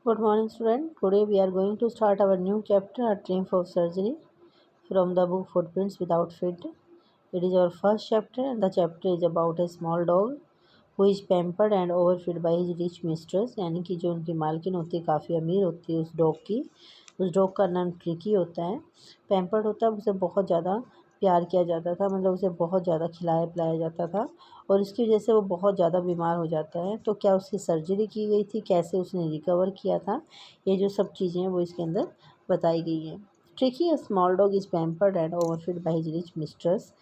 Good morning, student. Today we are going to start our new chapter, A Triumph of Surgery, from the book Footprints Without Feet. It is our first chapter, and the chapter is about a small dog who is pampered and overfed by his rich mistress. यानी कि जो उनकी मालकिन होती है काफ़ी अमीर होती है उस डॉग का नाम ट्रिकी होता है। पैम्पर्ड होता है, उसे बहुत ज़्यादा प्यार किया जाता था, मतलब उसे बहुत ज़्यादा खिलाया पिलाया जाता था और इसकी वजह से वो बहुत ज़्यादा बीमार हो जाता है। तो क्या उसकी सर्जरी की गई थी, कैसे उसने रिकवर किया था, ये जो सब चीज़ें हैं वो इसके अंदर बताई गई हैं। Tricki a small dog is pampered and overfeed by his rich mistress.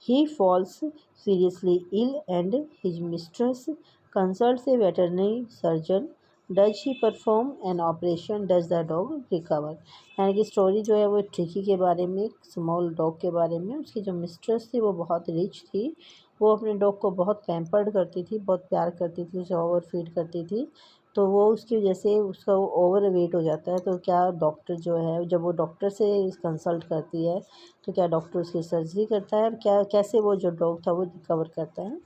He falls seriously ill and his mistress consults a veterinary surgeon. Does he perform an operation? Does the dog recover? यानी कि story जो है वो tricky के बारे में, एक small dog के बारे में। उसकी जो मिस्ट्रेस थी वो बहुत रिच थी, वो अपने डॉग को बहुत पैम्पर्ड करती थी, बहुत प्यार करती थी, उसे ओवर फीड करती थी। तो वो उसकी वजह से उसका ओवर वेट हो जाता है। तो क्या डॉक्टर जो है, जब वो डॉक्टर से कंसल्ट करती है तो क्या डॉक्टर उसकी सर्जरी करता है और क्या कैसे वो जो डॉग था वो रिकवर करता है।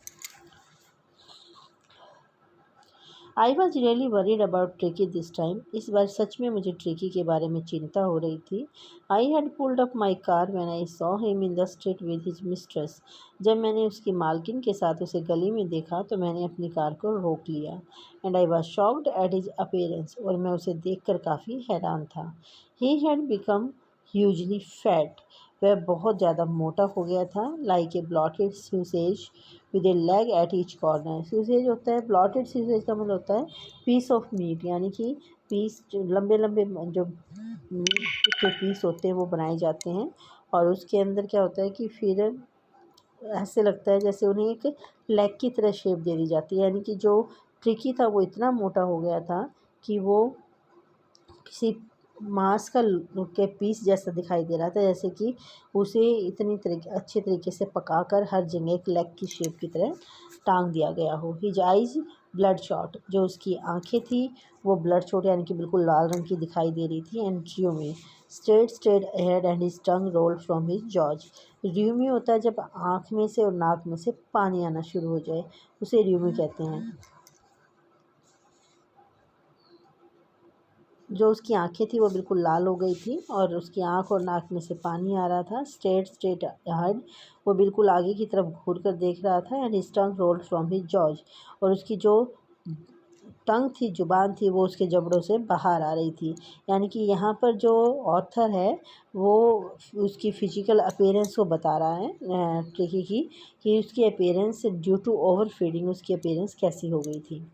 I was really worried about tricky this time. इस बार सच में मुझे ट्रिकी के बारे में चिंता हो रही थी. I had pulled up my car when I saw him in the street with his mistress. जब मैंने उसकी मालकिन के साथ उसे गली में देखा तो मैंने अपनी कार को रोक लिया. And I was shocked at his appearance. और मैं उसे देखकर काफ़ी हैरान था. He had become hugely fat. वह बहुत ज़्यादा मोटा हो गया था. Like a bloated sausage with a leg at each corner. Sausage होता है, ब्लॉटेड स्यूसेज का मतलब होता है पीस ऑफ मीट, यानी कि पीस जो लंबे लंबे जो मीट के पीस होते हैं वो बनाए जाते हैं और उसके अंदर क्या होता है कि फिर ऐसे लगता है जैसे उन्हें एक लेग की तरह शेप दे दी जाती है। यानी कि जो ट्रिकी था वो इतना मोटा हो गया था कि वो किसी मांस का के पीस जैसा दिखाई दे रहा था, जैसे कि उसे इतनी अच्छे तरीके से पकाकर हर जगह एक लेग की शेप की तरह टांग दिया गया हो. His eyes blood shot. जो उसकी आंखें थी वो ब्लड शॉट यानी कि बिल्कुल लाल रंग की दिखाई दे रही थी. एंड ड्यूमी straight ahead and his tongue rolled from his jaws. ड्यूमी होता है जब आँख में से और नाक में से पानी आना शुरू हो जाए, उसे ड्यूमी कहते हैं. जो उसकी आंखें थी वो बिल्कुल लाल हो गई थी और उसकी आंख और नाक में से पानी आ रहा था. स्ट्रेट अहेड, वो बिल्कुल आगे की तरफ घूर कर देख रहा था. And his tongue rolled from his jaws, और उसकी जो टंग थी, जुबान थी, वो उसके जबड़ों से बाहर आ रही थी. यानी कि यहाँ पर जो ऑथर है वो उसकी फ़िज़िकल अपीयरेंस को बता रहा है ट्रिकी की, कि उसकी appearance due to over feeding उसकी अपीयरेंस कैसी हो गई थी.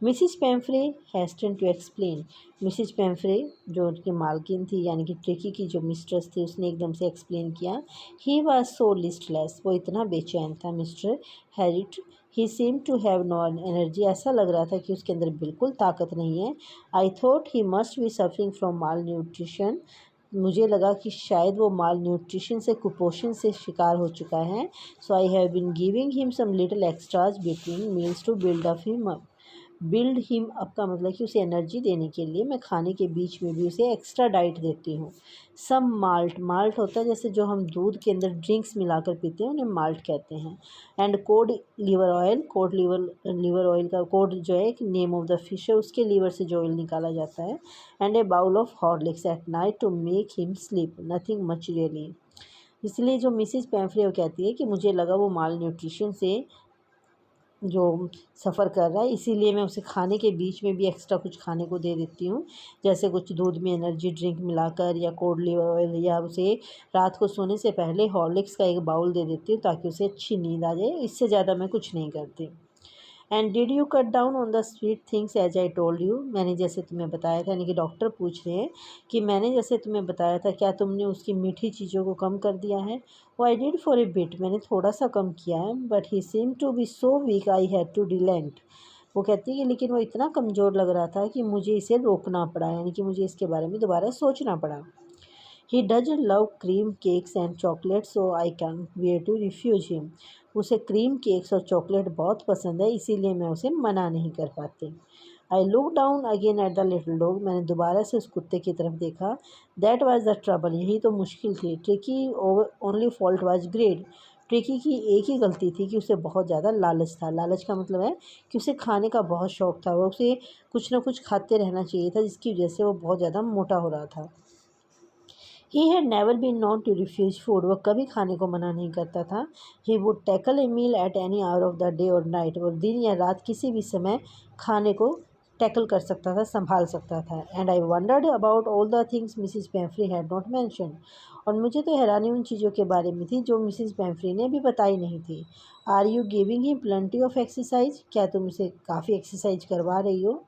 Mrs पेम्फ्रे हैस्टन to explain. मिसिज पेम्फ्रे जो उनकी मालकिन थी, यानी कि ट्रिकी की जो मिस्ट्रेस थी, उसने एकदम से एक्सप्लेन किया. He was so listless. वो इतना बेचैन था. Mister Herriot, he seem to have no energy. ऐसा लग रहा था कि उसके अंदर बिल्कुल ताकत नहीं है. I thought he must be suffering from mall nutrition. मुझे लगा कि शायद वो माल न्यूट्रिशन से, कुपोषण से शिकार हो चुका है. So I have been giving him some little extras between meals to build up him up. Build him up का मतलब कि उसे एनर्जी देने के लिए मैं खाने के बीच में भी उसे एक्स्ट्रा डाइट देती हूँ. सम माल्ट, माल्ट होता है जैसे जो हम दूध के अंदर ड्रिंक्स मिलाकर पीते हैं, उन्हें माल्ट कहते हैं. And cod liver oil. Liver oil का कोड जो है एक नेम ऑफ द फिश है, उसके लीवर से जो ऑयल निकाला जाता है. And a bowl of Horlicks at night to make him sleep. Nothing much really. इसलिए जो मिसिज पेम्फ्रे वो कहती है कि मुझे लगा वो माल न्यूट्रिशन से जो सफ़र कर रहा है, इसीलिए मैं उसे खाने के बीच में भी एक्स्ट्रा कुछ खाने को दे देती हूँ, जैसे कुछ दूध में एनर्जी ड्रिंक मिलाकर या कोड लीवर ऑयल, या उसे रात को सोने से पहले हॉर्लिक्स का एक बाउल दे देती हूँ ताकि उसे अच्छी नींद आ जाए. इससे ज़्यादा मैं कुछ नहीं करती. And did you cut down on the sweet things as I told you. मैंने जैसे तुम्हें बताया था, यानी कि डॉक्टर पूछ रहे हैं कि मैंने जैसे तुम्हें बताया था क्या तुमने उसकी मीठी चीज़ों को कम कर दिया है. वो I did for a bit. मैंने थोड़ा सा कम किया है. But he seem to be so weak I had to relent. वो कहती है कि लेकिन वो इतना कमज़ोर लग रहा था कि मुझे इसे रोकना पड़ा, यानी कि मुझे इसके बारे में दोबारा सोचना पड़ा. He doesn't love cream cakes and chocolate so I can bear to refuse him. उसे क्रीम केक्स और चॉकलेट बहुत पसंद है, इसीलिए मैं उसे मना नहीं कर पाती. I look down again at the little dog. मैंने दोबारा से उस कुत्ते की तरफ देखा. That was the trouble. यही तो मुश्किल थी. Tricky only fault was grade. Tricky की एक ही गलती थी कि उसे बहुत ज़्यादा लालच था। लालच का मतलब है कि उसे खाने का बहुत शौक़ था, वो उसे कुछ ना कुछ खाते रहना चाहिए था, जिसकी वजह से वो बहुत ज़्यादा मोटा हो रहा था। He had never been known to refuse food, वह कभी खाने को मना नहीं करता था। He would tackle a meal at any hour of the day और नाइट, और दिन या रात किसी भी समय खाने को टैकल कर सकता था, संभाल सकता था। And I wondered about all the things Mrs Pumphrey had not mention, और मुझे तो हैरानी उन चीज़ों के बारे में थी जो मिसिज पेम्फ्री ने अभी बताई नहीं थी। Are you giving him plenty of exercise, क्या तुम उसे काफ़ी एक्सरसाइज करवा रही हो?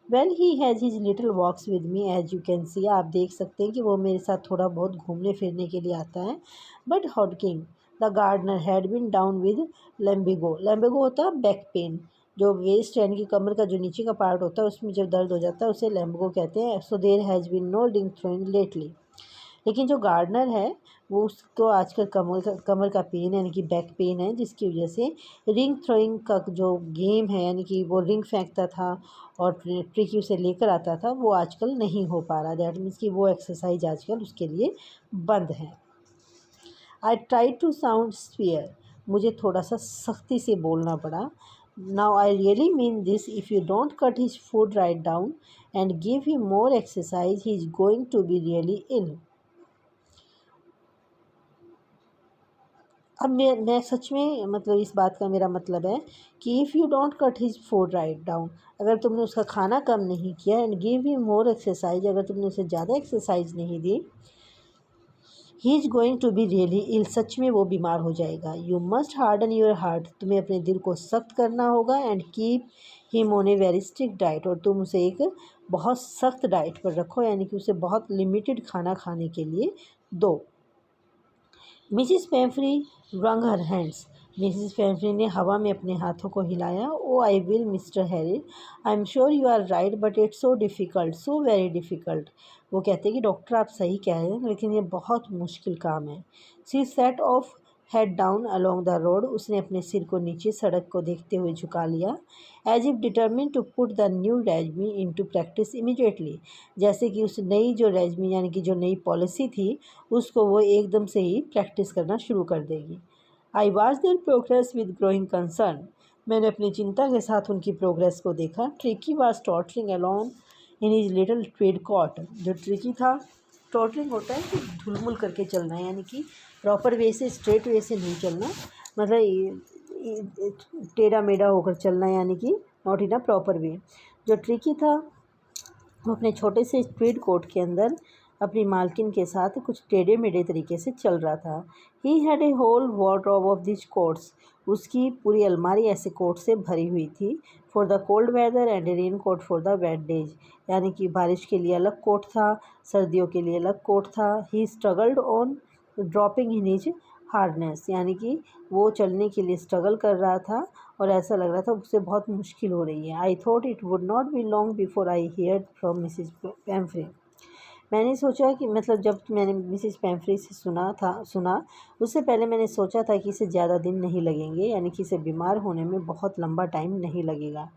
Well he has his little walks with me as you can see, आप देख सकते हैं कि वो मेरे साथ थोड़ा बहुत घूमने फिरने के लिए आता है। But Hodgkin the gardener had been down with lumbago, lumbago होता है बैक पेन, जो वेस्ट यानी कि कमर का जो नीचे का पार्ट होता है उसमें जब दर्द हो जाता है उसे लेम्बिगो कहते हैं। So there has been no ring throwing lately, लेकिन जो गार्डनर है वो उसको आजकल कमर का पेन यानी कि बैक पेन है, जिसकी वजह से रिंग थ्रोइंग का जो गेम है यानी कि वो रिंग फेंकता था और ट्रिकी उसे लेकर आता था, वो आजकल नहीं हो पा रहा। दैट मीन्स कि वो एक्सरसाइज आजकल उसके लिए बंद है। I try to sound severe, मुझे थोड़ा सा सख्ती से बोलना पड़ा। Now I really mean this, if you don't cut his food right down and give him more exercise he is going to be really ill. अब मैं सच में मतलब इस बात का मेरा मतलब है कि if you don't cut his food right down, अगर तुमने उसका खाना कम नहीं किया, and give him more exercise, अगर तुमने उसे ज़्यादा एक्सरसाइज नहीं दी, he is going to be really ill, सच में वो बीमार हो जाएगा। You must harden your heart, तुम्हें अपने दिल को सख्त करना होगा। And keep him on a very strict diet, और तुम उसे एक बहुत सख्त डाइट पर रखो, यानी कि उसे बहुत लिमिटेड खाना खाने के लिए दो। Mrs पेम्फ्री wrung her hands, Mrs पेम्फ्री ने हवा में अपने हाथों को हिलाया। Oh I will mister Harry, I am sure you are right but it's so difficult, so very difficult. वो कहते हैं कि डॉक्टर आप सही कह रहे हैं, लेकिन ये बहुत मुश्किल काम है। She said of head down along the road, उसने अपने सिर को नीचे सड़क को देखते हुए झुका लिया। As if determine to put the new regime into practice immediately, जैसे कि उस नई जो रेजमी यानी कि जो नई पॉलिसी थी उसको वो एकदम से ही प्रैक्टिस करना शुरू कर देगी। I watch their progress with growing concern, मैंने अपनी चिंता के साथ उनकी प्रोग्रेस को देखा। Tricki was tottering along in his little tweed coat, जो ट्रिकी था, टॉटरिंग होता है कि ढुलमुल करके चलना है, यानी कि प्रॉपर वे से स्ट्रेट वे से नहीं चलना, मतलब टेढ़ा मेढ़ा होकर चलना, यानी कि not in a proper way. जो ट्रिकी था वो अपने छोटे से ट्वेड कोट के अंदर अपनी मालकिन के साथ कुछ टेढ़े मेढ़े तरीके से चल रहा था। He had a whole wardrobe of this coats, उसकी पूरी अलमारी ऐसे कोट से भरी हुई थी। For the cold weather and a raincoat for the wet days, यानी कि बारिश के लिए अलग कोट था, सर्दियों के लिए अलग कोट था। He struggled on dropping in his hardness, यानी कि वो चलने के लिए स्ट्रगल कर रहा था और ऐसा लग रहा था उससे बहुत मुश्किल हो रही है। I thought it would not be long before I hear from Mrs Pumphrey, मैंने सोचा कि मतलब जब मैंने मिसिज पेम्फ्रे से सुना उससे पहले मैंने सोचा था कि इसे ज़्यादा दिन नहीं लगेंगे, यानी कि इसे बीमार होने में बहुत लंबा टाइम नहीं लगेगा।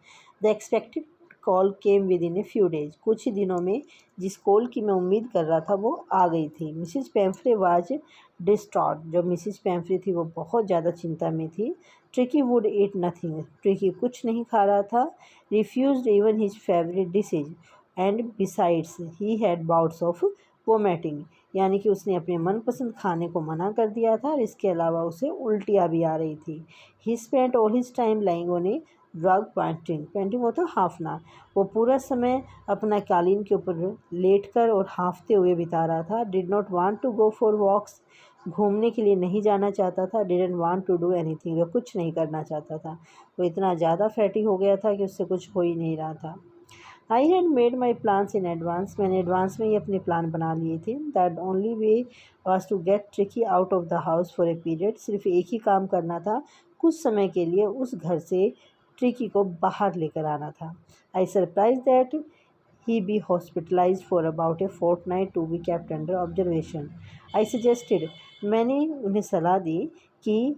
The expected call came with in a few days, कुछ ही दिनों में जिस कॉल की मैं उम्मीद कर रहा था वो आ गई थी। मिसिज पेम्फ्रे वाज डिस्ट्रॉट, जो मिसिज पेम्फ्रे थी वो बहुत ज़्यादा चिंता में थी। Tricky would eat nothing, tricky कुछ नहीं खा रहा था। Refused even his favourite dishes and besides he had bouts of vomiting, यानी कि उसने अपने मनपसंद खाने को मना कर दिया था और इसके अलावा उसे उल्टियाँ भी आ रही थी। He spent all his time lying on a rug painting, painting होता है हाँफना, वो पूरा समय अपना कालीन के ऊपर लेटकर और हाँफते हुए बिता रहा था। Did not want to go for walks, घूमने के लिए नहीं जाना चाहता था। Didn't want to do anything, वो कुछ नहीं करना चाहता था। वो इतना ज़्यादा फैटी हो गया था कि उससे कुछ हो ही नहीं रहा था। I had made my plans in advance, मैंने एडवांस में ही अपने प्लान बना लिए थे। That only way was to get Tricki out of the house for a period, सिर्फ एक ही काम करना था, कुछ समय के लिए उस घर से ट्रिकी को बाहर लेकर आना था। I surprise that he be hospitalise for about a fortnight to be kept under observation. I suggested, मैंने उन्हें सलाह दी कि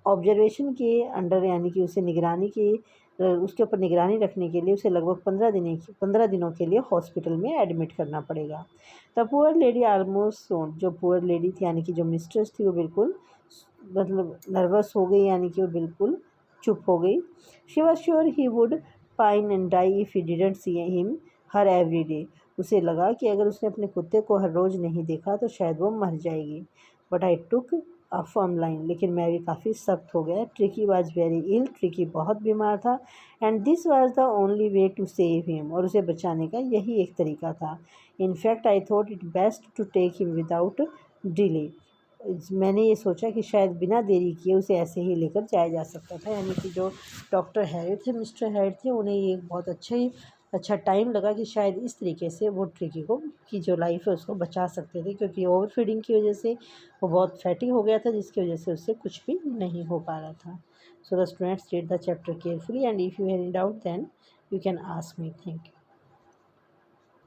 ऑब्जर्वेशन के अंडर, यानी कि उसे निगरानी की उसके ऊपर निगरानी रखने के लिए उसे लगभग 15 दिनों के लिए हॉस्पिटल में एडमिट करना पड़ेगा। द पुअर लेडी आलमोस्ट सोन, जो पुअर लेडी थी यानी कि जो मिस्ट्रेस थी वो बिल्कुल मतलब नर्वस हो गई, यानी कि वो बिल्कुल चुप हो गई। She was sure he would pine and die if he didn't see him her every day. उसे लगा कि अगर उसने अपने कुत्ते को हर रोज़ नहीं देखा तो शायद वो मर जाएगी। But I took a firm line, लेकिन मैं भी काफ़ी सख्त हो गया। Tricky was very ill, Tricky बहुत बीमार था, and this was the only way to save him, और उसे बचाने का यही एक तरीका था। In fact I thought it best to take him without delay. मैंने ये सोचा कि शायद बिना देरी किए उसे ऐसे ही लेकर जाया जा सकता था। यानी कि जो डॉक्टर हैरिड थे, मिस्टर हैरिड थे, उन्हें ये बहुत अच्छा टाइम लगा कि शायद इस तरीके से वो ट्रिकी को की जो लाइफ है उसको बचा सकते थे, क्योंकि ओवर फीडिंग की वजह से वो बहुत फैटी हो गया था, जिसकी वजह से उससे कुछ भी नहीं हो पा रहा था। So the students read the chapter carefully, and if you have any doubt then you can ask me. Thank you.